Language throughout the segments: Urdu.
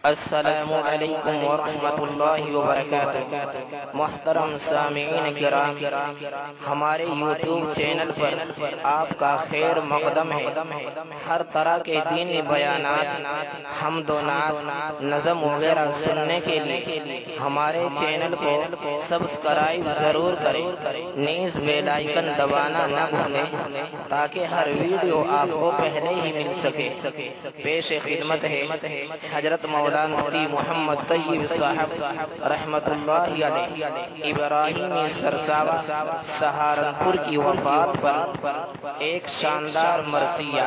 السلام علیکم ورحمۃ اللہ وبرکاتہ۔ محترم سامعین کرام، ہمارے یوٹیوب چینل پر آپ کا خیر مقدم ہے۔ ہر طرح کے دینی بیانات، حمد و نعت، نظم وغیرہ سننے کے لیے ہمارے چینل کو سبسکرائب ضرور کریں، نیز بیل آئیکن دبانا نہ بھولیں تاکہ ہر ویڈیو آپ کو پہلے ہی مل سکے۔ پیش خدمت ہے حضرت مولانا مفتی محمد طیب صاحب رحمت اللہ علیہ ابراہیمی سرساوا سہارنپور کی وفات پر ایک شاندار مرثیہ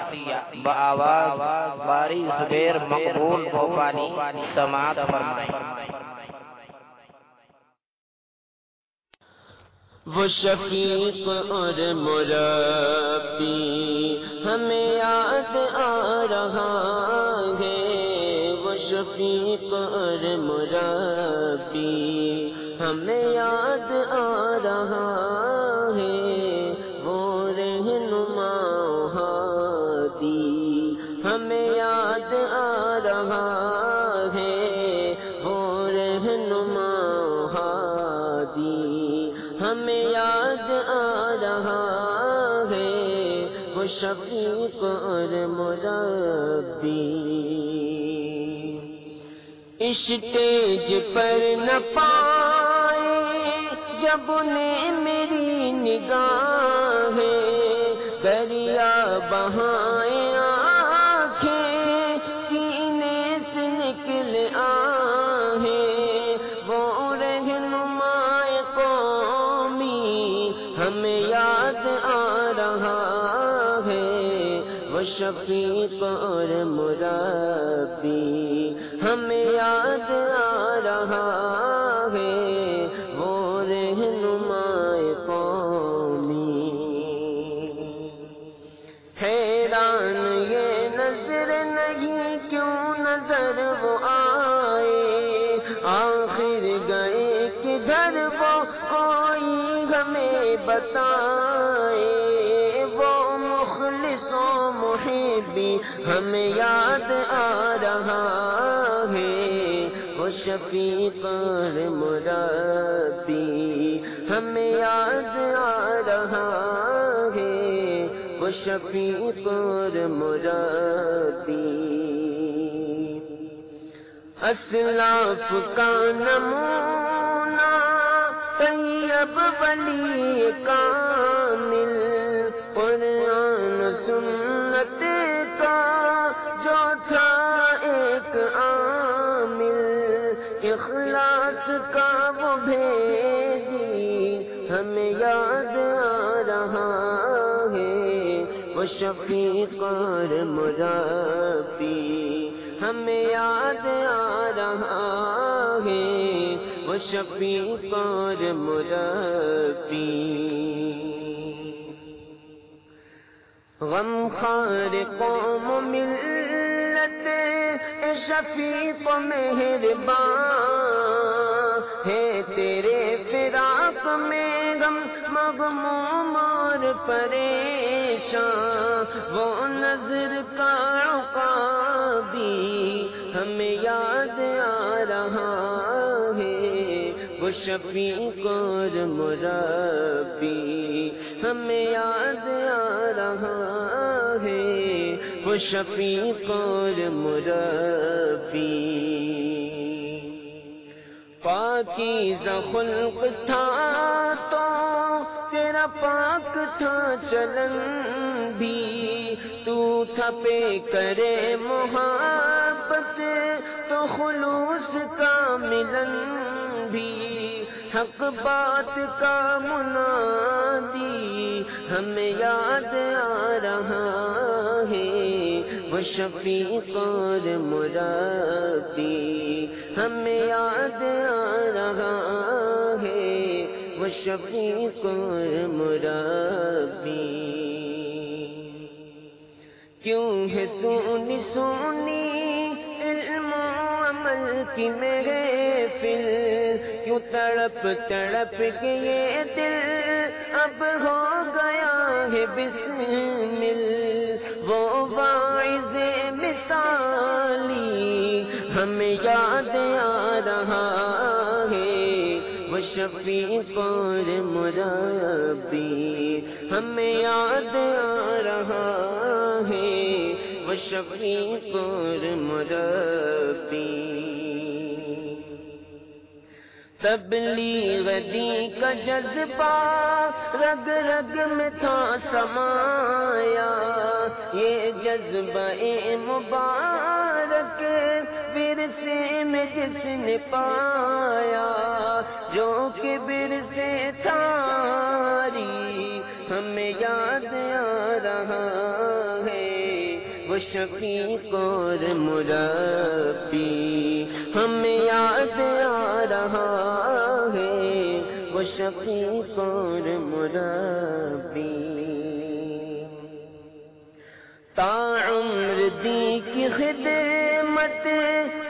بآواز باری زبیر مقبول بھوپالی سماعت فرمائیں۔ وہ شفیق اور مربی ہمیں یاد آ رہا ہے، وہ شفیق اور مربی ہمیں یاد آ رہا ہے، وہ رہنما ہادی ہمیں یاد آ رہا ہے، وہ رہنما ہادی ہمیں یاد آ رہا ہے، وہ شفیق اور مربی۔ اسٹیج پر نہ پائے جب انہیں میری نگاہیں، دریا بہائیں آنکھیں سینے سے نکل آہیں، وہ رہنما قومی ہمیں یاد آ رہا ہے، وہ شفیق اور مربی ہمیں یاد آ رہا ہے، وہ رہنما قومی۔ حیران یہ نظر نہیں کیوں نظر وہ آئے، آخر گئے کدھر وہ کوئی ہمیں بتائے، وہ مخلص و محبی ہمیں یاد آ رہا ہے، وہ شفیق اور مربی ہمیں یاد آ رہا ہے، وہ شفیق اور مربی۔ اسلاف کا نمونہ طیب ولی کامل، قرآن سنت کا جو تھا ایک عامل، اخلاص کا وہ بھیجی ہمیں یاد آ رہا ہے، وہ شفیق اور مربی ہمیں یاد آ رہا ہے، وہ شفیق اور مربی۔ غم خوار قوم ملت شفیق مہرباں ہے، تیرے فراق میں غم مغموم اور پریشاں، وہ نظر کا عقابی ہمیں یاد آ رہا ہے، وہ شفیق اور مربی ہمیں یاد آ رہا ہے، وہ شفیق اور مربی۔ پاکیزہ خلق تھا تو تیرا پاک تھا چلن بھی، تو تھا پہ کرے محبت تو خلوص کا ملن بھی، حق بات کا منادی ہمیں یاد آ رہا ہے، وہ شفیق اور مربی ہمیں یاد آ رہا ہے، وہ شفیق اور مربی۔ کیوں ہے سونی سونی علم و عمل کی محفل، کیوں تڑپ تڑپ کے یہ دل اب ہو گیا ہے بسمل، وہ واعظ مثالی ہمیں یاد آ رہا ہے وہ شفیق اور مربی، ہمیں یاد آ رہا ہے وہ شفیق اور مربی۔ تبلیغ دین کا جذبہ رگ رگ میں تھا سمایا، یہ جذبہ مبارک ورثے میں جس نے پایا، جو کہ ورثے تھاری ہمیں یاد آ رہا ہے وہ شفیق اور مربی، ہمیں یاد آ رہا ہے وہ شفیق اور مربی۔ تا عمر دی کی خدمت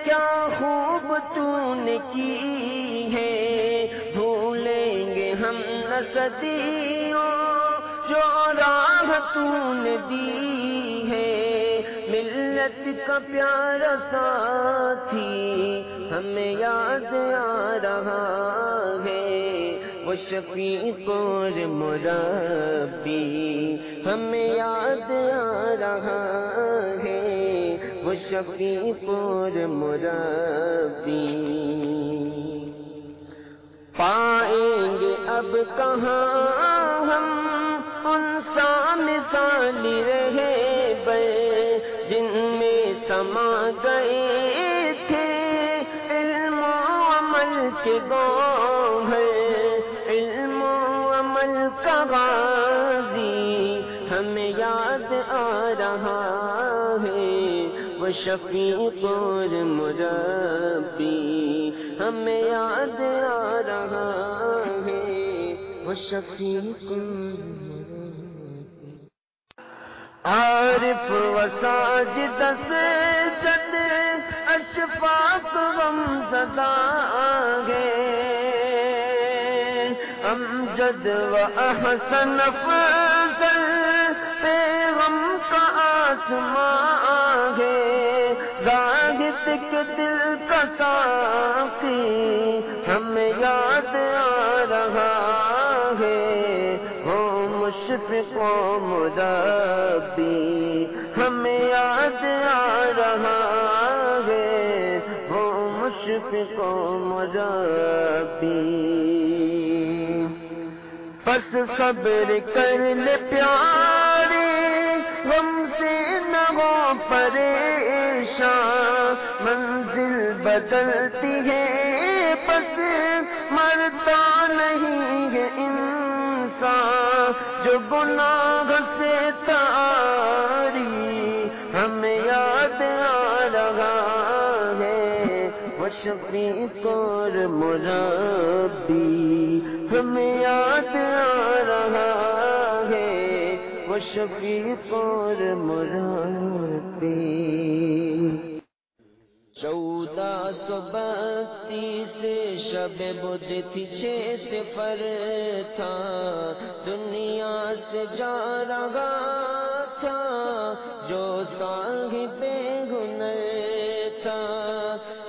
کیا خوب تو نے کی ہے، بھولیں گے ہم نہ صدیوں جو راہ تو نے دی ہے، ملت کا پیارا ساتھی ہمیں یاد آ رہا ہے وہ شفیق اور مربی، ہمیں یاد آ رہا ہے وہ شفیق اور مربی۔ پائیں گے اب کہاں ہم ان مثال رہے بے جن میں سما گئے تھے علم و عمل کے گوہر، علم و عمل کا غازی ہمیں یاد آ رہا ہے وہ شفیق اور مربی، ہمیں یاد آ رہا ہے وہ شفیق اور مربی۔ عارف و ساجد سجد اشفاق غم زدہ گے، امجد و احسن افضل پیغم کا آسمان ہے، زاہد کے دل کا ساقی ہمیں یاد آ رہا ہے وہ مشفق و مربی، ہمیں یاد آ رہا ہے وہ مشفق و مربی۔ بس صبر کر لے پیارے غم سے نہ ہو پریشان، منزل بدلتی ہے بس مرتا نہیں ہے انسان، جو گناہ سے تاری ہمیں یاد آ رہا ہے وہ شفیق اور مربی، ہمیں یاد آ رہا ہے وہ شفیق اور مربی۔ 1432 شب بدھ تھی 6 صفر تھا، دنیا سے جا رہا تھا جو صاحب ہنر تھا،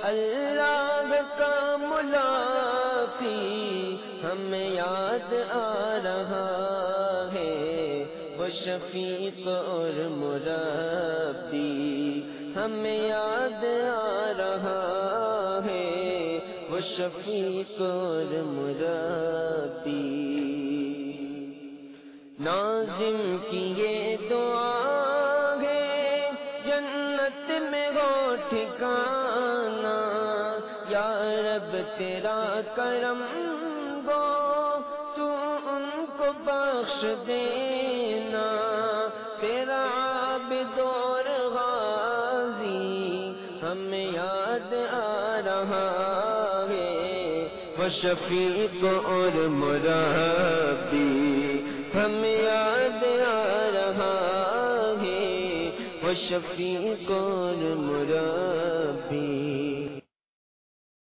اللہ کا ملاقی ہمیں یاد آ رہا ہے وہ شفیق اور مربی، ہمیں یاد آ رہا ہے وہ شفیق اور مربی۔ ناظم کی یہ دعا ہے جنت میں ہو ٹھکانہ، یا رب تیرا کرم گو تو ان کو بخش دینا، تیرا عابد اور غازی ہمیں یاد آ رہا ہے وہ شفیق اور مربی، ہمیں یاد آ رہا ہے وہ شفیق اور مربی۔